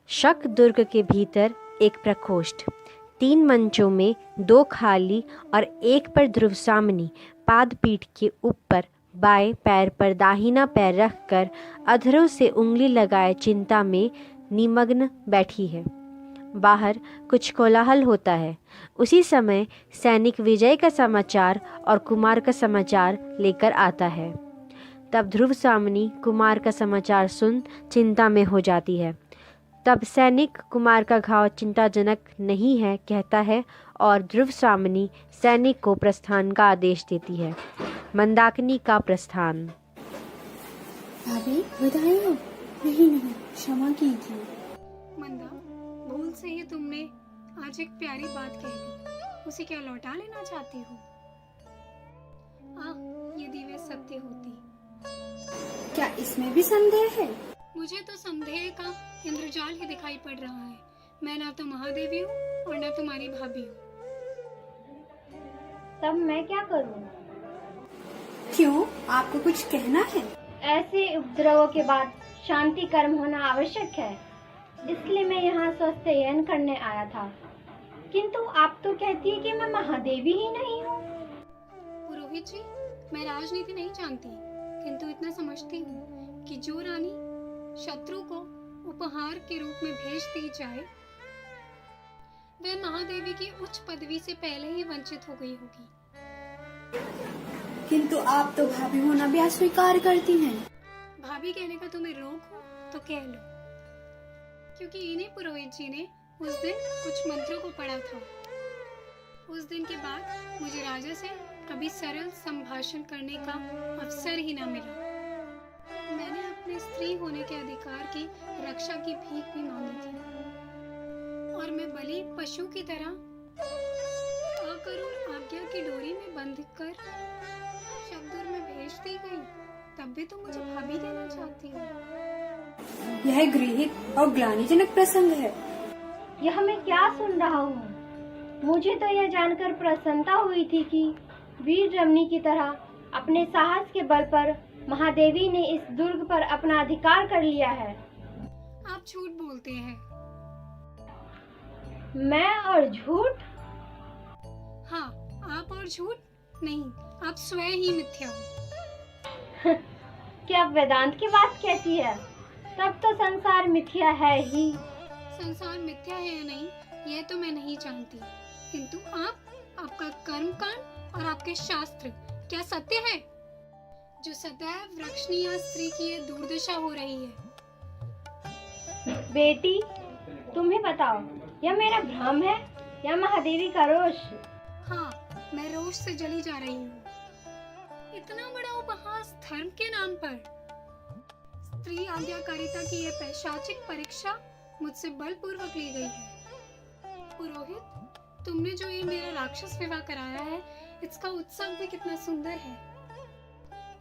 शक दुर्ग के भीतर एक प्रकोष्ठ, 3 मंचों में 2 खाली और एक पर ध्रुवसामनी पादपीठ के ऊपर बाएं पैर पर दाहिना पैर रखकर अधरों से उंगली लगाए चिंता में निमग्न बैठी है। बाहर कुछ कोलाहल होता है। उसी समय सैनिक विजय का समाचार और कुमार का समाचार लेकर आता है। तब ध्रुवसामनी कुमार का समाचार सुन चिंता में हो जाती है। तब सैनिक कुमार का घाव चिंताजनक नहीं है कहता है और ध्रुवसामनी सैनिक को प्रस्थान का आदेश देती है। मंदाकिनी का प्रस्थान। भाभी बधाई हो। नहीं नहीं, क्षमा कीजिए। मंदा, भूल से ही तुमने आज एक प्यारी बात कह दी। उसे क्या लौटा लेना चाहती हो? यदि वे सत्य होती। क्या इसमें भी संदेह है? मुझे तो संदेह का इंद्रजाल ही दिखाई पड़ रहा है। मैं ना तो महादेवी हूँ और ना तुम्हारी भाभी हूँ। तब मैं क्या करूँ? क्यों, आपको कुछ कहना है? ऐसे उपद्रवों के बाद शांति कर्म होना आवश्यक है, इसलिए मैं यहाँ स्वस्थ करने आया था। किंतु आप तो कहती है कि मैं महादेवी ही नहीं हूँ। पुरोहित जी, मैं राजनीति नहीं जानती, किंतु इतना समझती हूँ कि जो रानी शत्रु को उपहार के रूप में भेज दी जाए, वह महादेवी की उच्च पदवी से पहले ही वंचित हो गई होगी। किंतु आप तो भाभी होना भी अस्वीकार करती हैं। भाभी कहने का तुम्हें रोक हो तो कह लो, क्योंकि इन्हीं पुरोहित जी ने उस दिन कुछ मंत्रों को पढ़ा था। उस दिन के बाद मुझे राजा से कभी सरल संभाषण करने का अवसर ही न मिला। मैंने अपने स्त्री होने के अधिकार की रक्षा की भीख भी मांगी थी और मैं बलि पशु की तरह अकरुण आज्ञा की डोरी में बंध कर शब्दों में भेज दी गई। तब भी तुम मुझे भाभी देना चाहती हो। यह गृहित और ग्लानिजनक प्रसंग है। यह मैं क्या सुन रहा हूँ? मुझे तो यह जानकर प्रसन्नता हुई थी कि वीर रमणी की तरह अपने साहस के बल पर महादेवी ने इस दुर्ग पर अपना अधिकार कर लिया है। आप झूठ बोलते हैं। मैं और झूठ? हाँ, आप और झूठ नहीं, आप स्वयं ही मिथ्या हो। क्या वेदांत की बात कहती है? तब तो संसार मिथ्या है ही। संसार मिथ्या है या नहीं, यह तो मैं नहीं जानती, किंतु आपका कर्मकांड और आपके शास्त्र क्या सत्य है? जो सदैव रक्षणीय स्त्री की ये दुर्दशा हो रही है। बेटी, तुम ही बताओ, यह मेरा भ्रम है या महादेवी का रोष? हाँ, मैं रोष से जली जा रही हूँ। इतना बड़ा उपहास धर्म के नाम पर। स्त्री आज्ञाकारिता की यह पैशाचिक परीक्षा मुझसे बलपूर्वक ली गई है। पुरोहित, तुमने जो ये मेरा राक्षस विवाह कराया है, इसका उत्सव भी कितना सुंदर है।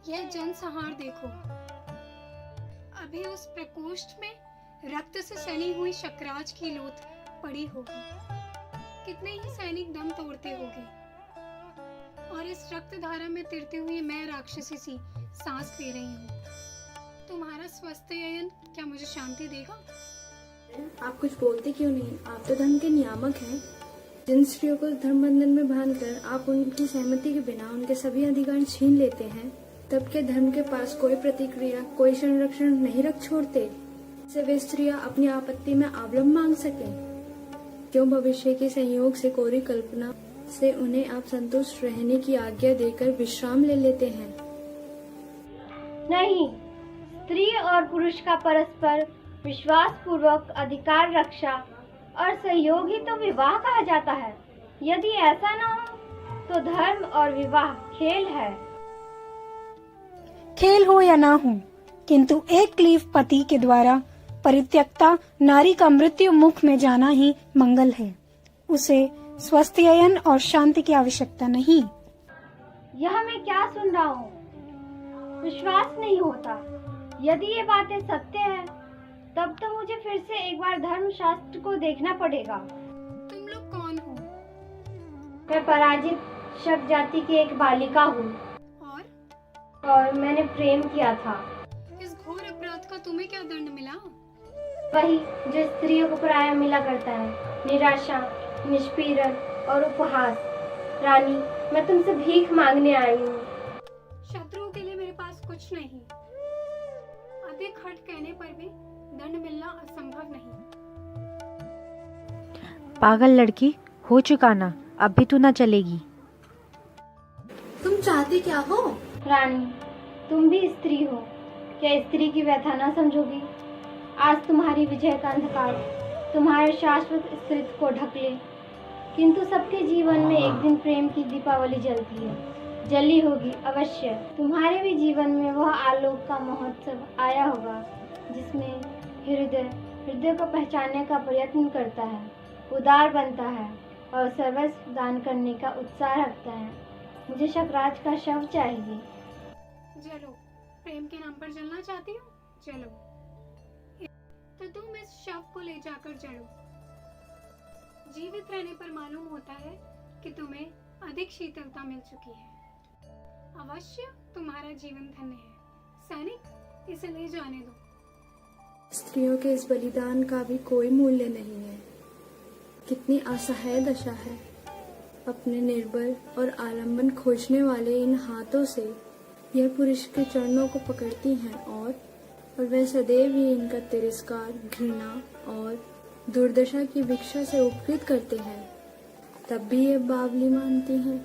यह जनसंहार देखो। अभी उस प्रकोष्ठ में रक्त से सनी हुई शकराज की लोथ पड़ी होगी। कितने ही सैनिक दम तोड़ते होंगे और इस रक्त धारा में तिरते हुए मैं राक्षसी सी सांस ले रही हूँ। तुम्हारा स्वस्थ ययन क्या मुझे शांति देगा? आप कुछ बोलते क्यों नहीं? आप तो धर्म के नियामक हैं। जिन स्त्रियों को धर्म बंधन में बांधकर आप उनकी सहमति के बिना उनके सभी अधिकार छीन लेते हैं, तब के धर्म के पास कोई प्रतिक्रिया, कोई संरक्षण नहीं रख छोड़ते से वे स्त्रियां अपनी आपत्ति में अवलंब मांग सके? क्यों भविष्य के संयोग से कोरी कल्पना से उन्हें आप संतुष्ट रहने की आज्ञा देकर विश्राम ले लेते हैं? नहीं, स्त्री और पुरुष का परस्पर विश्वास पूर्वक अधिकार रक्षा और सहयोग ही तो विवाह कहा जाता है। यदि ऐसा न हो तो धर्म और विवाह खेल है। खेल हो या ना हो, किंतु एक क्लीव पति के द्वारा परित्यक्ता नारी का मृत्यु मुख में जाना ही मंगल है। उसे स्वस्थयन और शांति की आवश्यकता नहीं। यह मैं क्या सुन रहा हूँ? विश्वास नहीं होता। यदि ये बातें सत्य है, तब तो मुझे फिर से एक बार धर्मशास्त्र को देखना पड़ेगा। तुम लोग कौन हो? मैं पराजित शक जाति की एक बालिका हूँ और मैंने प्रेम किया था। इस घोर अपराध का तुम्हें क्या दंड मिला? वही जो स्त्रियों को प्रायः मिला करता है, निराशा, निष्पीड़न और उपहास। रानी, मैं तुमसे भीख मांगने आई हूँ। शत्रुओं के लिए मेरे पास कुछ नहीं। अधिक हट कहने पर भी दंड मिलना असंभव नहीं। पागल लड़की, हो चुका ना, अब भी तू ना चलेगी। तुम चाहती क्या हो? रानी, तुम भी स्त्री हो, क्या स्त्री की व्यथा ना समझोगी? आज तुम्हारी विजय का अंधकार तुम्हारे शाश्वत अस्तित्व को ढक ले, किंतु सबके जीवन में एक दिन प्रेम की दीपावली जलती है, जली होगी अवश्य। तुम्हारे भी जीवन में वह आलोक का महोत्सव आया होगा जिसमें हृदय को पहचानने का प्रयत्न करता है, उदार बनता है और सर्वस्व दान करने का उत्साह रखता है। मुझे शकराज का शव चाहिए। जलो, प्रेम के नाम पर जलना चाहती हो? चलो, तो तुम इस शव को ले जाकर जलो। जीवित रहने पर मालूम होता है कि तुम्हें अधिक शीतलता मिल चुकी है। अवश्य तुम्हारा जीवन धन्य है। सैनिक, इसे ले जाने दो। स्त्रियों के इस बलिदान का भी कोई मूल्य नहीं है। कितनी असहाय दशा है। अपने निर्बल और आलंबन खोजने वाले इन हाथों से यह पुरुष के चरणों को पकड़ती हैं और वह सदैव ही इनका तिरस्कार, घृणा और दुर्दशा की भिक्षा से उपकृत करते हैं, तब भी ये बावली मानती हैं।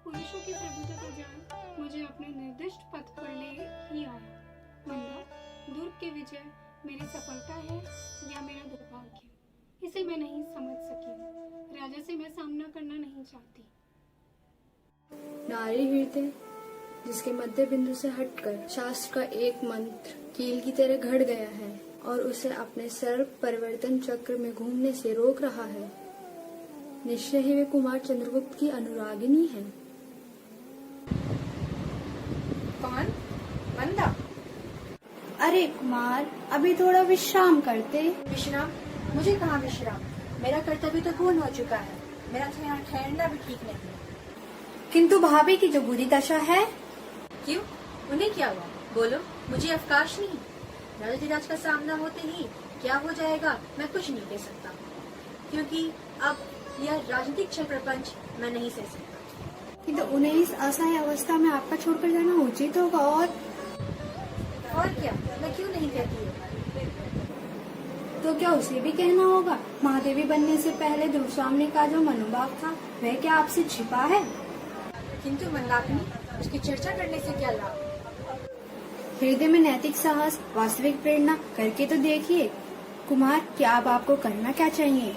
पुरुषों की प्रभुता का ज्ञान मुझे अपने निर्दिष्ट पथ पर ले ही आया। मंदा, दुर्ग की विजय मेरी सफलता है या मेरा दुर्भाग्य, इसे मैं नहीं समझ सकी। राजा से मैं सामना करना नहीं चाहती। नारी हृदय जिसके मध्य बिंदु से हटकर शास्त्र का एक मंत्र कील की तरह घड़ गया है और उसे अपने सर्व परिवर्तन चक्र में घूमने से रोक रहा है, निश्चय ही वे कुमार चंद्रगुप्त की अनुरागिनी है। कौन? मंदा? अरे कुमार, अभी थोड़ा विश्राम करते। विश्राम? मुझे कहाँ विश्राम? मेरा कर्तव्य तो पूर्ण हो चुका है। मेरा तो यहाँ ठहरना भी ठीक नहीं है। किंतु भाभी की जो बुरी दशा है। क्यों? उन्हें क्या हुआ? बोलो, मुझे अवकाश नहीं। राजाधिराज का सामना होते ही क्या हो जाएगा मैं कुछ नहीं कह सकता, क्योंकि अब यह राजनीतिक छल प्रपंच मैं नहीं सह सकता। किंतु उन्हें इस असहाय अवस्था में आपका छोड़कर जाना उचित होगा। और क्या, मैं क्यों नहीं कहती हूँ? तो क्या उसे भी कहना होगा? महादेवी बनने से पहले ध्रुवस्वामी का जो मनोभाव था वह क्या आपसे छिपा है? किंतु मंदाकिनी, उसकी चर्चा करने से क्या लाभ? हृदय में नैतिक साहस, वास्तविक प्रेरणा करके तो देखिए। कुमार, क्या अब आपको करना क्या चाहिए?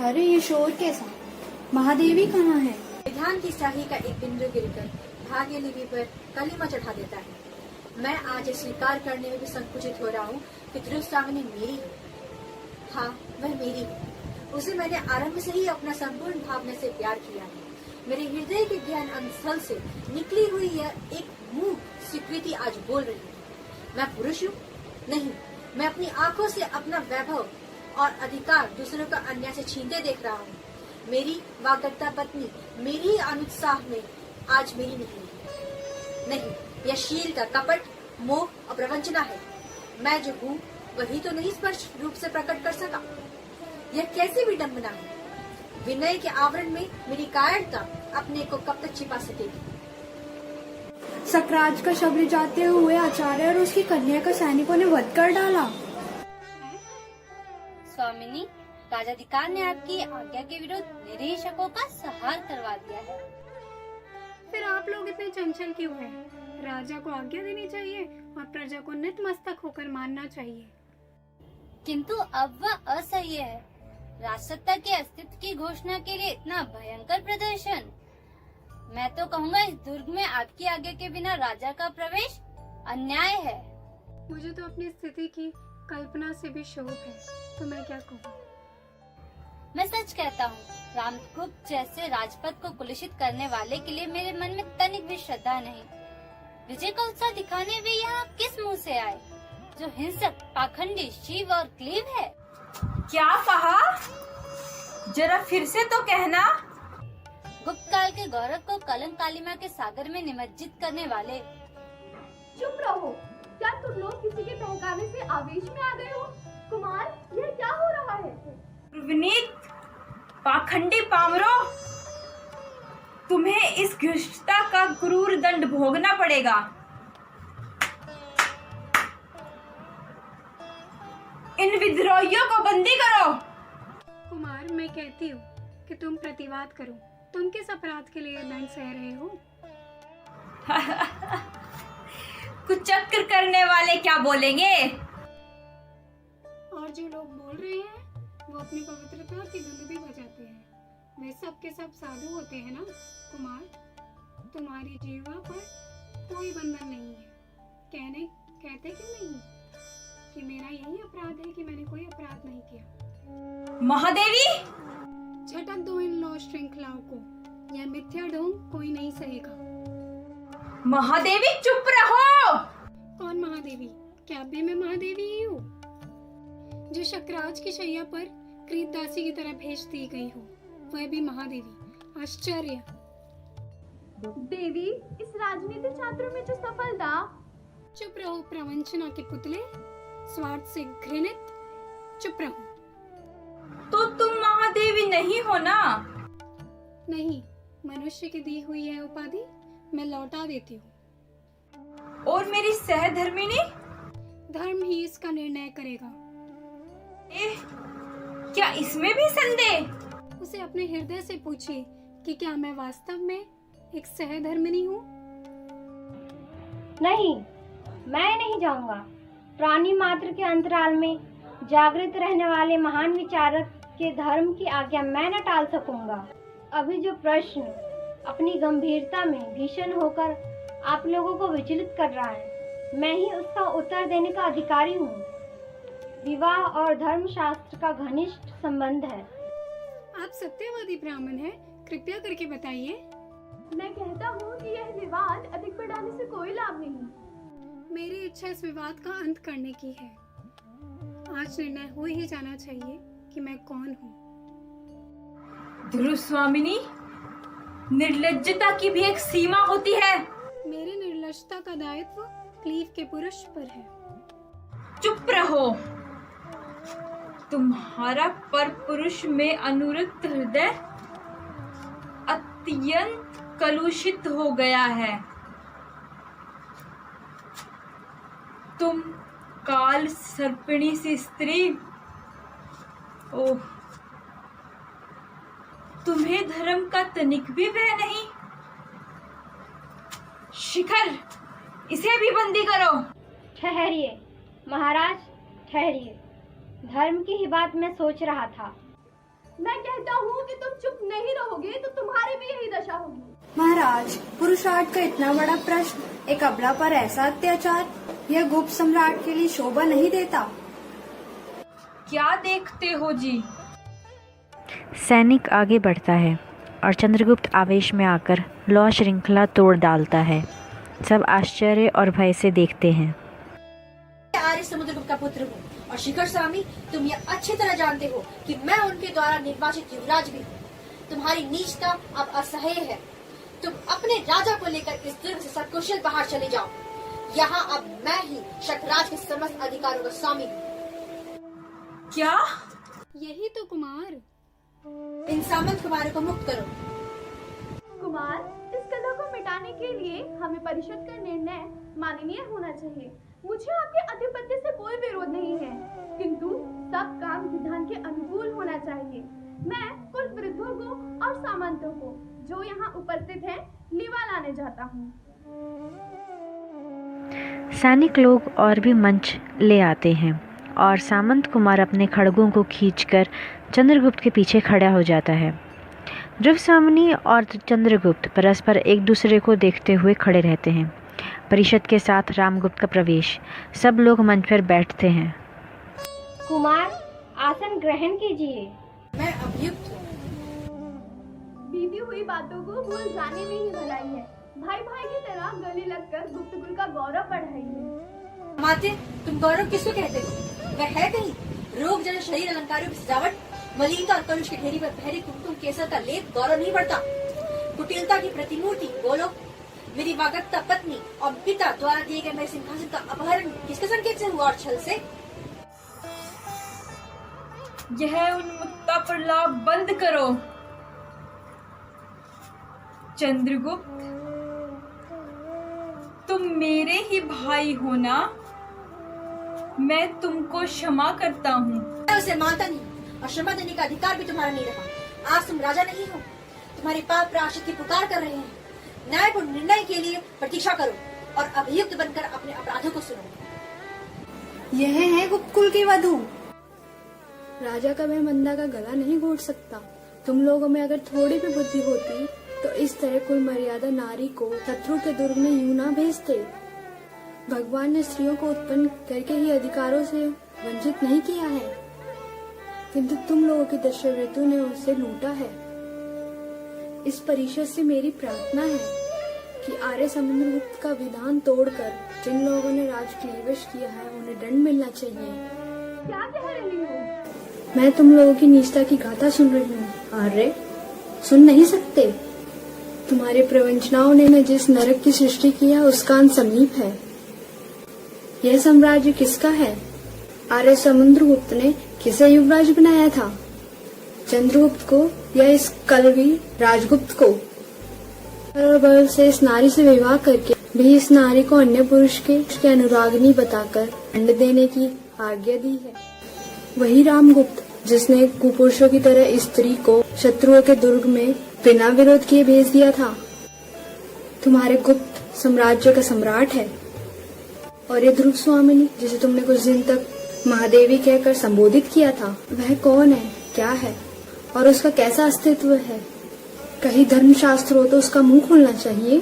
अरे ये शोर कैसा? महादेवी कहाँ है? विधान की शाही का एक बिंदु गिरकर भाग्य लिपि पर कलिमा चढ़ा देता है। मैं आज स्वीकार करने में भी संकुचित हो रहा हूँ कि ध्रुवस्वामिनी मेरी है। हाँ, वह मेरी है। उसे मैंने आरंभ से ही अपना संपूर्ण भावना से प्यार किया है। मेरे हृदय के ध्यान अंतस्थल से निकली हुई यह एक मूक स्वीकृति आज बोल रही है। मैं पुरुष हूँ? नहीं, मैं अपनी आंखों से अपना वैभव और अधिकार दूसरों का अन्याय से छीनते देख रहा हूँ। मेरी वाग्दत्ता पत्नी मेरी अनुत्साह में आज मेरी नहीं, यह शील का कपट, मोह और प्रवंचना है। मैं जो हूँ वही तो नहीं स्पष्ट रूप से प्रकट कर सका। यह कैसी विडंबना है? विनय के आवरण में मेरी कायरता अपने को कब तक छिपा सकेगी? सकराज का शव ले जाते हुए आचार्य और उसकी कन्या का सैनिकों ने वध कर डाला। स्वामिनी, राजाधिकार ने आपकी आज्ञा के विरुद्ध मेरे शकों का संहार करवा दिया है। फिर आप लोग इतने चंचल क्यों हैं? राजा को आज्ञा देनी चाहिए और प्रजा को नतमस्तक होकर मानना चाहिए। किंतु अब वह असह्य है। राजसत्ता के अस्तित्व की घोषणा के लिए इतना भयंकर प्रदर्शन। मैं तो कहूँगा इस दुर्ग में आपकी आज्ञा के बिना राजा का प्रवेश अन्याय है। मुझे तो अपनी स्थिति की कल्पना से भी क्षोभ है, तो मैं क्या कहूँ? मैं सच कहता हूँ, रामगुप्त जैसे राजपद को कुलुषित करने वाले के लिए मेरे मन में तनिक भी श्रद्धा नहीं। विजय का उत्साह दिखाने वे यहाँ किस मुंह से आए, जो हिंसक, पाखंडी, शिव और क्लीब है? क्या कहा? जरा फिर से तो कहना। गुप्त काल के गौरव को कलंक कालिमा के सागर में निमज्जित करने वाले। चुप रहो, क्या तुम लोग किसी के बहकावे से आवेश में आ गए हो? कुमार, यह क्या हो रहा है? विनीत, पाखंडी पामरो, तुम्हें इस घृष्टता का क्रूर दंड भोगना पड़ेगा। इन विद्रोहियों को बंदी करो। कुमार, मैं कहती हूँ कि तुम प्रतिवाद करो। तुम किस अपराध के लिए दंड सह रहे हो? कुचक्र करने वाले क्या बोलेंगे? और जो लोग बोल रहे हैं वो अपनी पवित्रता की धुन भी बजाते हैं। वे सब के सब साधु होते हैं ना कुमार? तुम्हारी जीवा पर कोई बंधन नहीं है। कहते क्यों नहीं कि मेरा यही अपराध है कि मैंने कोई अपराध नहीं किया? महादेवी, झटक दो इन लौ श्रृंखलाओं को। यह मिथ्या ढोंग कोई नहीं सहेगा। महादेवी चुप रहो। कौन महादेवी? क्या भी मैं महादेवी ही हूँ जो शक्राज की शैया पर क्रीतदासी की तरह भेज दी गई हो? वह भी महादेवी? आश्चर्य। देवी, इस राजनीति छात्रों में जो सफलता। चुप रहो प्रवंचना के पुतले, स्वार्थ से घृणित। चुप रहो। तो तुम महादेवी नहीं हो ना? नहीं, मनुष्य की दी हुई है उपाधि मैं लौटा देती हूँ। और मेरी सहधर्मिणी? धर्म ही इसका निर्णय करेगा। क्या इसमें भी संदेह? उसे अपने हृदय से पूछिए कि क्या मैं वास्तव में एक सहधर्मिणी हूँ? नहीं, मैं नहीं जाऊंगा। प्राणी मात्र के अंतराल में जागृत रहने वाले महान विचारक के धर्म की आज्ञा मैं न टाल सकूंगा। अभी जो प्रश्न अपनी गंभीरता में भीषण होकर आप लोगों को विचलित कर रहा है, मैं ही उसका उत्तर देने का अधिकारी हूँ। विवाह और धर्म शास्त्र का घनिष्ठ संबंध है। आप सत्यवादी ब्राह्मण हैं, कृपया करके बताइए। मैं कहता हूँ कि यह विवाद अधिक बढ़ाने से कोई लाभ नहीं। मेरी इच्छा इस विवाद का अंत करने की है। आज निर्णय हो ही जाना चाहिए कि मैं कौन हूँ। ध्रुव स्वामिनी, निर्लज्जता की भी एक सीमा होती है। मेरी निर्लज्जता का दायित्व क्लीव के पुरुष पर है। चुप रहो। तुम्हारा पर पुरुष में अनुरक्त हृदय अत्यंत कलुषित हो गया है। तुम काल सर्पिणी सी स्त्री। ओह, तुम्हें धर्म का तनिक भी भय नहीं। शिखर, इसे भी बंदी करो। ठहरिए महाराज, ठहरिए। धर्म की ही बात मैं सोच रहा था। मैं कहता हूँ कि तुम चुप नहीं रहोगे तो तुम्हारी भी यही दशा होगी। महाराज, पुरुषार्थ का इतना बड़ा प्रश्न, एक अबला पर ऐसा अत्याचार, यह गुप्त सम्राट के लिए शोभा नहीं देता। क्या देखते हो जी? सैनिक आगे बढ़ता है और चंद्रगुप्त आवेश में आकर लौ श्रृंखला तोड़ डालता है। सब आश्चर्य और भय से देखते हैं। आर्य समुद्रगुप्त का पुत्र हूँ और शिखर स्वामी, तुम ये अच्छी तरह जानते हो कि मैं उनके द्वारा निर्वाचित युवराज भी हूँ। तुम्हारी नीचता अब असह्य है। तुम अपने राजा को लेकर इस दुर्ग से सकुशल बाहर चले जाओ। यहाँ अब मैं ही शक्राज के समस्त अधिकारों का स्वामी हूँ। क्या? यही तो कुमार। इन सामंत कुमारों को मुक्त करो। कुमार, इस कलह को मिटाने के लिए हमें परिषद का निर्णय माननीय होना चाहिए। मुझे आपके आधिपत्य से कोई विरोध नहीं है, किंतु सब काम विधान के अनुकूल होना चाहिए। मैं कुल वृद्धों को और सामंतों को जो यहाँ उपस्थित हैं लिवा लाने जाता हूँ। सैनिक लोग और भी मंच ले आते हैं और सामंत कुमार अपने खड़गों को खींचकर चंद्रगुप्त के पीछे खड़ा हो जाता है। ध्रुव स्वामिनी और चंद्रगुप्त परस्पर एक दूसरे को देखते हुए खड़े रहते हैं। परिषद के साथ रामगुप्त का प्रवेश। सब लोग मंच पर बैठते हैं। कुमार, आसन ग्रहण कीजिए। मैं अभियुक्त हूँ। बीती हुई बातों को भूल जाने में ही भलाई है। भाई भाई की तरह गले लगकर गुप्त कुल का गौरव बढ़ाइए। माते, तुम गौरव किसको कहते हो? वह है कहीं रोग जन शरीर अलंकारों की सजावट, मलिनता और कलुष की ढेरी पर पहरे कुमकुम केसर का लेप गौरव नहीं बढ़ता। कुटिलता की प्रतिमूर्ति बोलो, मेरी वागत्ता पत्नी और पिता द्वारा दिए गए मेरे सिंहासन का अपहरण किसके संकेत से हुआ और छल से? यह उन्मत्तता प्रलाप बंद करो। चंद्रगुप्त, तुम मेरे ही भाई हो ना? मैं तुमको क्षमा करता हूँ। मैं उसे मानता नहीं और क्षमा देने का अधिकार भी तुम्हारा नहीं रहा। आज तुम राजा नहीं हो, तुम्हारे पाप प्रायश्चित की पुकार कर रहे हैं। न्यायपूर्ण निर्णय के लिए प्रतीक्षा करो और अभियुक्त बनकर अपने अपराधों को सुनो। यह है गुप्तकुल की वधू। राजा का वह मंदा का गला नहीं घोट सकता। तुम लोगों में अगर थोड़ी भी बुद्धि होती तो इस तरह कुल मर्यादा नारी को शत्रु के दुर्ग में यूं ना भेजते। भगवान ने स्त्रियों को उत्पन्न करके ही अधिकारों से वंचित नहीं किया है, किंतु तुम लोगों की दस्युवृत्ति ने उससे लूटा है। इस परिषद से मेरी प्रार्थना है कि आर्य समुद्रगुप्त का विधान तोड़कर जिन लोगों ने राजक्लीवेश किया है उन्हें दंड मिलना चाहिए। क्या कह रही हो? मैं तुम लोगों की नीचता की गाथा सुन रही हूँ। आर्य सुन नहीं सकते? तुम्हारे प्रवंचनाओं ने जिस नरक की सृष्टि की है उसका अंत समीप है। यह साम्राज्य किसका है? आर्य समुद्रगुप्त ने किसे युवराज बनाया था? चंद्रगुप्त को या इस कलवी राजगुप्त को? और बल से इस नारी से विवाह करके भी इस नारी को अन्य पुरुष के अनुरागिनी बताकर दंड देने की आज्ञा दी है। वही रामगुप्त जिसने कुपुरुषों की तरह स्त्री को शत्रुओं के दुर्ग में बिना विरोध किए भेज दिया था। तुम्हारे गुप्त साम्राज्य का सम्राट है। और ये ध्रुव स्वामिनी जिसे तुमने कुछ दिन तक महादेवी कहकर संबोधित किया था, वह कौन है, क्या है और उसका कैसा अस्तित्व है? कहीं धर्मशास्त्र हो तो उसका मुंह खोलना चाहिए।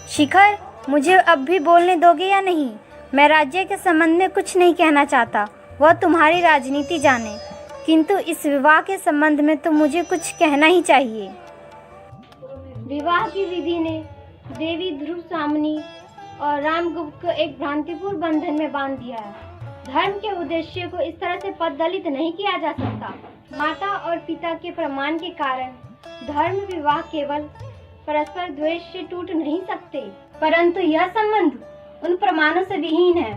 शिखर, मुझे अब भी बोलने दोगे या नहीं? मैं राज्य के संबंध में कुछ नहीं कहना चाहता, वह तुम्हारी राजनीति जाने, किंतु इस विवाह के संबंध में तो मुझे कुछ कहना ही चाहिए। विवाह की विधि ने देवी ध्रुव स्वामिनी और रामगुप्त को एक भ्रांतिपूर्ण बंधन में बांध दिया है। धर्म के उद्देश्य को इस तरह से पददलित नहीं किया जा सकता। माता और पिता के प्रमाण के कारण धर्म विवाह केवल परस्पर द्वेष से टूट नहीं सकते, परंतु यह संबंध उन प्रमाणों से विहीन है।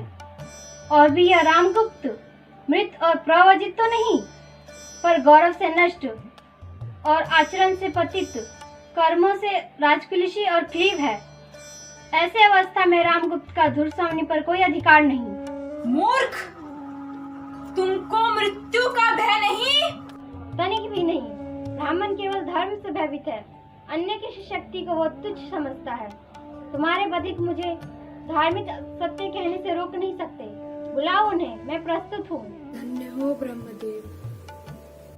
और भी यह रामगुप्त मृत और प्रवजित तो नहीं, पर गौरव से नष्ट और आचरण से पतित, कर्मों से राजकुलिशी और क्लीव है। ऐसे अवस्था में रामगुप्त का धुरसावनी पर कोई अधिकार नहीं। मूर्ख, तुमको मृत्यु का भय नहीं? तनिक भी नहीं। ब्राह्मण केवल धर्म से भयभीत है, अन्य की शक्ति को वो तुच्छ समझता है। तुम्हारे बधिक मुझे धार्मिक सत्य कहने से रोक नहीं सकते। बुलाओ उन्हें, मैं प्रस्तुत हूँ। धन्य हो ब्रह्मदेव।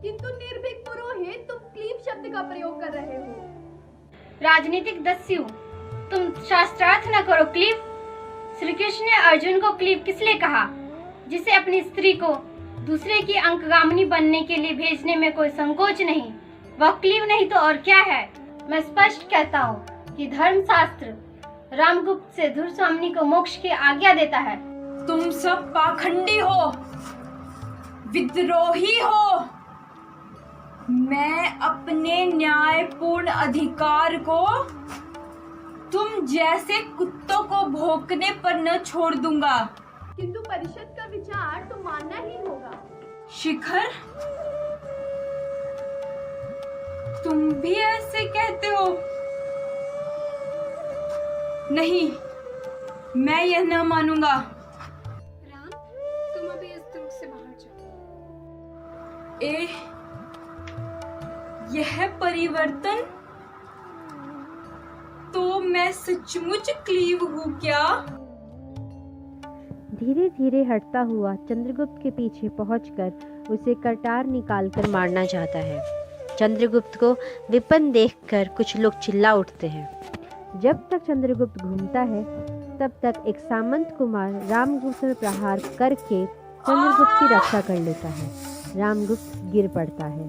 किंतु निर्भीक पुरोहित, तुम क्लीब शब्द का प्रयोग कर रहे हो। राजनीतिक दस्यु, तुम शास्त्रार्थ न करो। क्लीब, श्री कृष्ण ने अर्जुन को क्लीब किस लिए कहा? जिसे अपनी स्त्री को दूसरे की अंकगामिनी बनने के लिए भेजने में कोई संकोच नहीं, वह क्लीब नहीं तो और क्या है? मैं स्पष्ट कहता हूँ कि धर्मशास्त्र रामगुप्त से धुरस्वामिनी को मोक्ष की आज्ञा देता है। तुम सब पाखंडी हो, विद्रोही हो। मैं अपने न्यायपूर्ण अधिकार को तुम जैसे कुत्तों को भौंकने पर न छोड़ दूंगा। किंतु परिषद का विचार तो मानना ही होगा। शिखर, तुम भी ऐसे कहते हो? नहीं, मैं यह न मानूंगा। राम, तुम अभी इस दुर्ग से बाहर जाओ। यह परिवर्तन तो मैं सचमुच क्लीव हूँ क्या? धीरे धीरे हटता हुआ चंद्रगुप्त के पीछे पहुंचकर उसे कटार निकालकर मारना चाहता है। चंद्रगुप्त को विपन्न देखकर कुछ लोग चिल्ला उठते हैं। जब तक चंद्रगुप्त घूमता है तब तक एक सामंत कुमार रामगुप्त पर प्रहार करके चंद्रगुप्त की रक्षा कर लेता है। रामगुप्त गिर पड़ता है।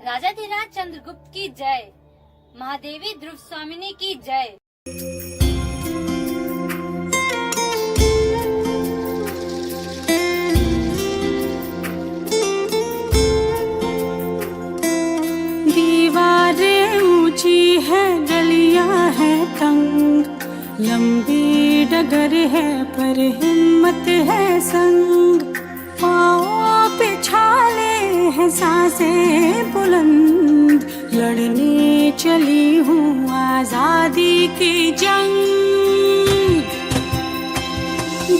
राजाधिराज चंद्रगुप्त की जय। महादेवी ध्रुव स्वामिनी की जय। दीवारें ऊंची है, गलियां है लंबी डगर है पर हिम्मत है संग, पाँव पे छाले हैं सांसें बुलंद, लड़ने चली हूँ आजादी की जंग।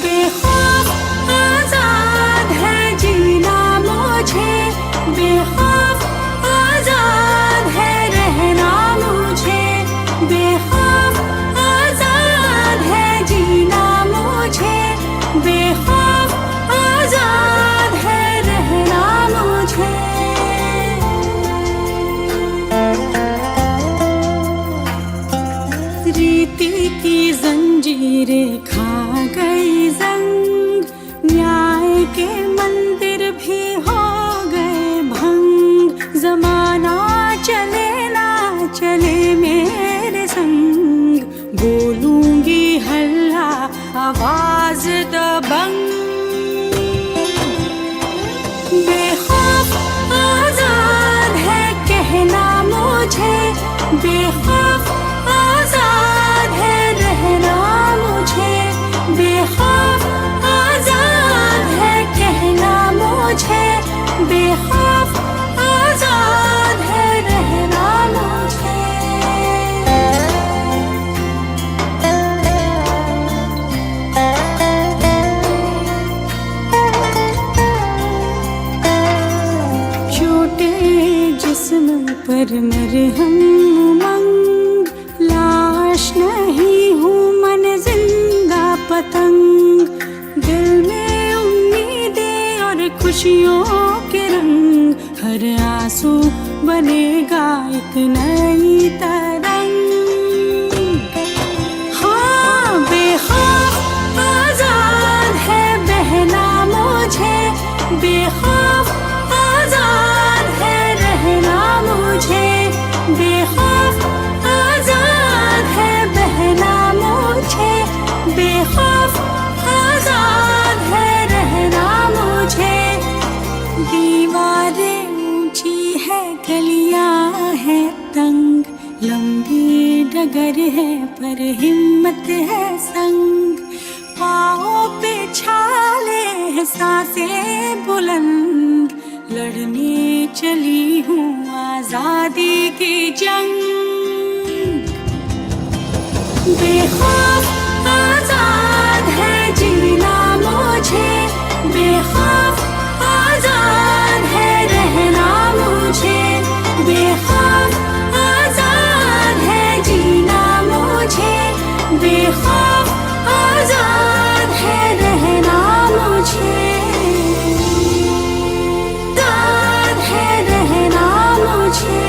बेखौफ आजाद है जीना मुझे, बेखौफ आजाद है रहना मुझे, बेखौफ आजाद है जीना मुझे, बेखौफ आजाद है रहना मुझे। रीति की जंजीरें खा गई जंग, न्याय के मंदिर भी हो गए भंग, जमाना चले ना चले मेरे संग, बोलूंगी हल्ला आवाज दबंग। बेखौफ आजाद है कहना मुझे, बेखौफ आजाद है रहना मुझे, बेखौफ आजाद है कहना मुझे, बेखौफ आजाद है रहना मुझे। छोटे जिस्म पर मरहम उमंग, लाश नहीं हूँ मन जिंदा पतंग, दिल में उम्मीदें और खुशियों के रंग, हर आंसू बनेगा एक नई तरंग। हाँ बेखौफ आजाद है बहना मुझे, बेखौफ आजाद है रहना मुझे, बेखौफ आजाद है बहना मुझे, बेखौफ आजाद है रहना मुझे। दीवारें ऊंची है गलियां है तंग, लंबी डगर है पर हिम्मत है संग, पाँव पे छाले हैं सांसें बुलंद, लड़ने चली हूँ आजादी की जंग। बेखौफ आजाद है जीना मुझे, बेखौफ आजाद है रहना मुझे, बेखौफ आजाद है जीना मुझे, बेखौफ आजाद है रहना मुझे, आजाद है रहना मुझे।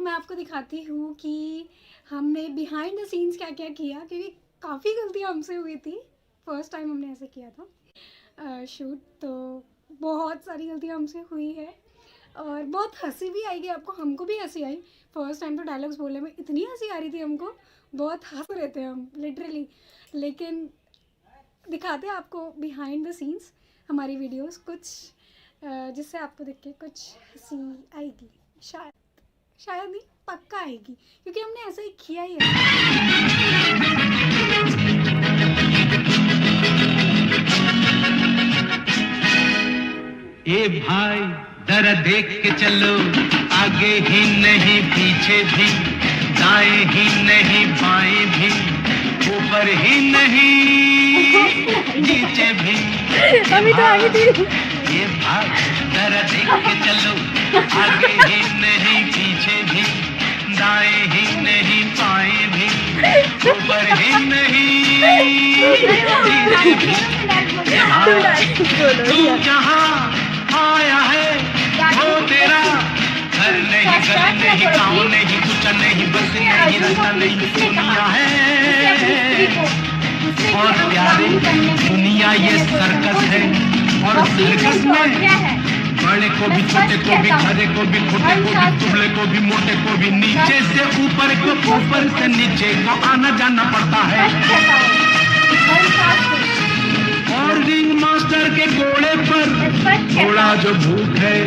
आपको दिखाती हूँ कि हमने बिहाइंड द सीन्स क्या क्या किया, क्योंकि काफ़ी गलतियाँ हमसे हुई थी। फर्स्ट टाइम हमने ऐसे किया था शूट, तो बहुत सारी गलतियाँ हमसे हुई है और बहुत हंसी भी आएगी आपको, हमको भी हंसी आई। फर्स्ट टाइम तो डायलॉग्स बोलने में इतनी हंसी आ रही थी हमको, बहुत हंस रहे थे हम लिटरली। लेकिन दिखाते हैं आपको बिहाइंड द सीन्स हमारी वीडियोस कुछ, जिससे आपको देख के कुछ हंसी आएगी। शायद नहीं, पक्का आएगी, क्योंकि हमने ऐसा ही किया ही है। ए भाई जरा देख के चलो, आगे ही नहीं पीछे भी, दाएं ही नहीं बाएं भी, ऊपर ही नहीं नीचे भी। अभी तो आगे थी। ये भाई जरा देख के चलो, आगे ही नहीं पीछे भी, दाएं ही नहीं बाएं भी, ऊपर ही नहीं नीचे भी। ये भाई तू जहाँ आया है वो तेरा घर नहीं, गली नहीं, गाँव नहीं, कुछ नहीं, बस नहीं, रास्ता नहीं, दुनिया है। और प्यारे दुनिया ये सर्कस है, और सर्कस में बड़े को भी, छोटे को भी, खरे को भी, खोटे को भी, दुबले को भी, मोटे को भी, नीचे से ऊपर को, ऊपर से नीचे को आना जाना पड़ता है। और रिंग मास्टर के घोड़े पर थोड़ा जो भूख है,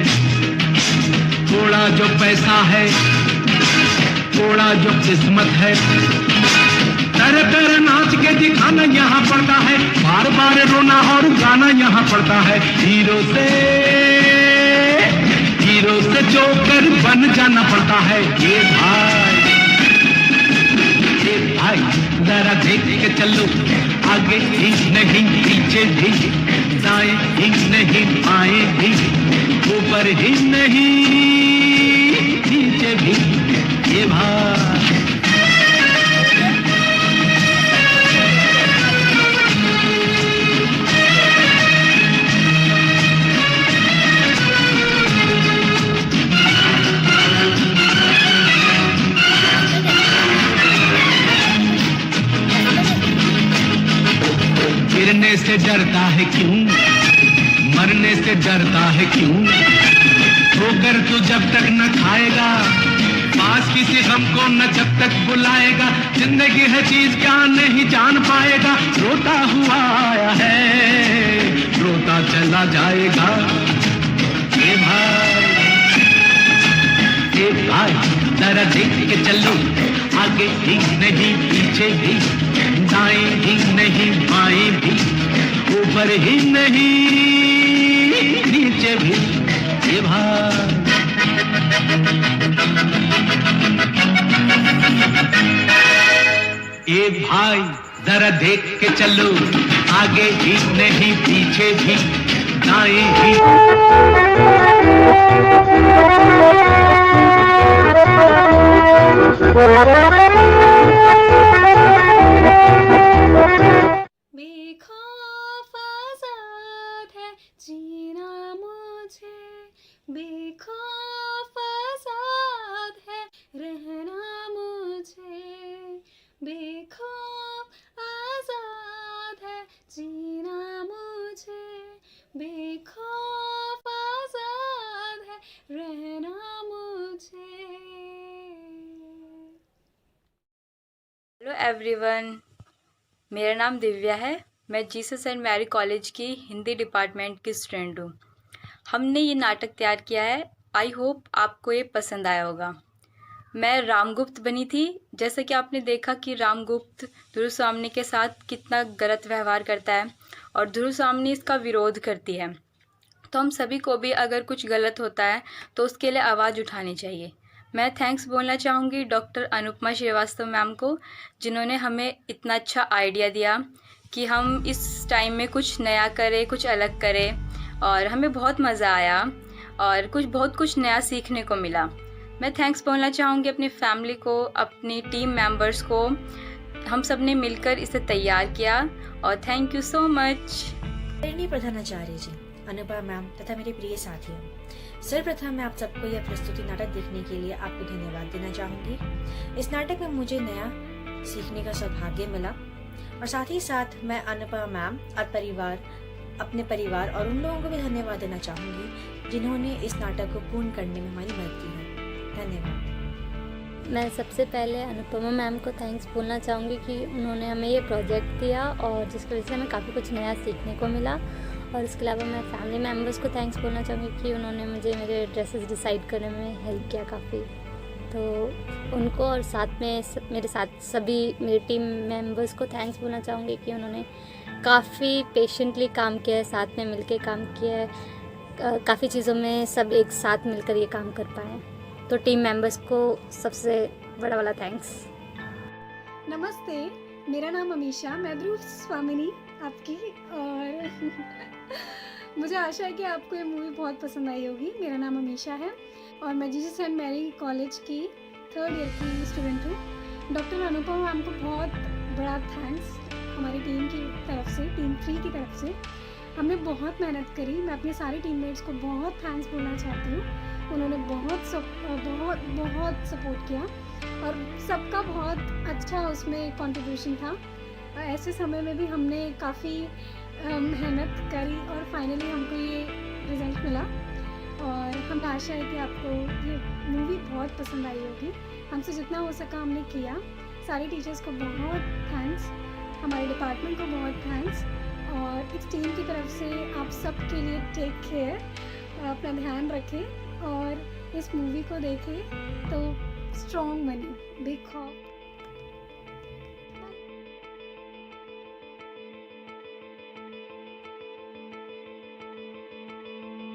थोड़ा जो पैसा है, थोड़ा जो किस्मत है, तरह तरह नाच के दिखाना यहाँ पड़ता है, बार बार रोना और गाना यहाँ पड़ता है। हीरो से जोकर बन जाना पड़ता है। ये भाई जरा देख के चलो, आगे ही नहीं पीछे भी, दाएं ही नहीं बाएं भी, ऊपर ही नहीं नीचे भी। ये भाई गिरने से डरता है क्यों, मरने से डरता है क्यों, ठोकर तू जब तक न खाएगा, पास किसी गम को न जब तक बुलाएगा, जिंदगी है चीज क्या नहीं जान पाएगा, रोता हुआ आया है रोता चला जाएगा। ये भाई जरा देख के चलो, आगे ही नहीं पीछे भी, दाएं ही नहीं बाएं भी, ऊपर ही नहीं नीचे भी। ये भाई जरा देख के चलो, आगे ही नहीं पीछे भी, दाएं ही बेखौफ आजाद है जीना मुझे, बेखौफ आजाद है रहना मुझे, बेखौफ आजाद है जीना मुझे, बेखौफ आजाद है रहना मुझे। हेलो एवरीवन, मेरा नाम दिव्या है। मैं जीसस एंड मैरी कॉलेज की हिंदी डिपार्टमेंट की स्टूडेंट हूँ। हमने ये नाटक तैयार किया है, आई होप आपको ये पसंद आया होगा। मैं रामगुप्त बनी थी। जैसे कि आपने देखा कि रामगुप्त ध्रुवस्वामिनी के साथ कितना गलत व्यवहार करता है और ध्रुवस्वामिनी इसका विरोध करती है। तो हम सभी को भी अगर कुछ गलत होता है तो उसके लिए आवाज़ उठानी चाहिए। मैं थैंक्स बोलना चाहूँगी डॉक्टर अनुपमा श्रीवास्तव मैम को, जिन्होंने हमें इतना अच्छा आइडिया दिया कि हम इस टाइम में कुछ नया करें, कुछ अलग करें, और हमें बहुत मज़ा आया और बहुत कुछ नया सीखने को मिला। मैं थैंक्स बोलना चाहूँगी अपनी फैमिली को, अपनी टीम मेंबर्स को। हम सब ने मिलकर इसे तैयार किया और थैंक यू सो मच। प्रधानाचार्य जी, अनुपमा मैम तथा मेरे प्रिय साथियों, सर्वप्रथम मैं आप सबको यह प्रस्तुति नाटक देखने के लिए आपको धन्यवाद देना चाहूँगी। इस नाटक में मुझे नया सीखने का सौभाग्य मिला और साथ ही साथ मैं अनुपमा मैम और अपने परिवार और उन लोगों को भी धन्यवाद देना चाहूँगी जिन्होंने इस नाटक को पूर्ण करने में हमारी मदद की है। धन्यवाद। मैं सबसे पहले अनुपमा मैम को थैंक्स बोलना चाहूँगी कि उन्होंने हमें ये प्रोजेक्ट दिया और जिसकी वजह से हमें काफ़ी कुछ नया सीखने को मिला। और इसके अलावा मैं फैमिली मेम्बर्स को थैंक्स बोलना चाहूँगी कि उन्होंने मुझे मेरे ड्रेसेस डिसाइड करने में हेल्प किया काफ़ी, तो उनको और साथ में मेरे साथ सभी मेरे टीम मेम्बर्स को थैंक्स बोलना चाहूँगी कि उन्होंने काफ़ी पेशेंटली काम किया है, साथ में मिलके काम किया है, काफ़ी चीज़ों में सब एक साथ मिलकर ये काम कर पाए। तो टीम मेंबर्स को सबसे बड़ा वाला थैंक्स। नमस्ते, मेरा नाम अमीशा, मैं ध्रुव स्वामिनी आपकी, और मुझे आशा है कि आपको ये मूवी बहुत पसंद आई होगी। मेरा नाम अमीशा है और मैं जीसस सेंट मैरी कॉलेज की 3rd ईयर की स्टूडेंट हूँ। डॉक्टर अनुपमा मैम को बहुत बड़ा थैंक्स हमारी टीम की तरफ से, टीम 3 की तरफ से। हमने बहुत मेहनत करी। मैं अपने सारे टीममेट्स को बहुत थैंक्स बोलना चाहती हूँ। उन्होंने बहुत सपोर्ट किया और सबका बहुत अच्छा उसमें कंट्रीब्यूशन था। ऐसे समय में भी हमने काफ़ी मेहनत करी और फाइनली हमको ये रिज़ल्ट मिला और हमें आशा है कि आपको ये मूवी बहुत पसंद आई होगी। हमसे जितना हो सका हमने किया। सारे टीचर्स को बहुत थैंक्स, हमारे डिपार्टमेंट को बहुत थैंक्स और इस टीम की तरफ से आप सब के लिए टेक केयर, अपना ध्यान रखें और इस मूवी को देखें तो स्ट्रॉन्ग बने। बिग खौफ।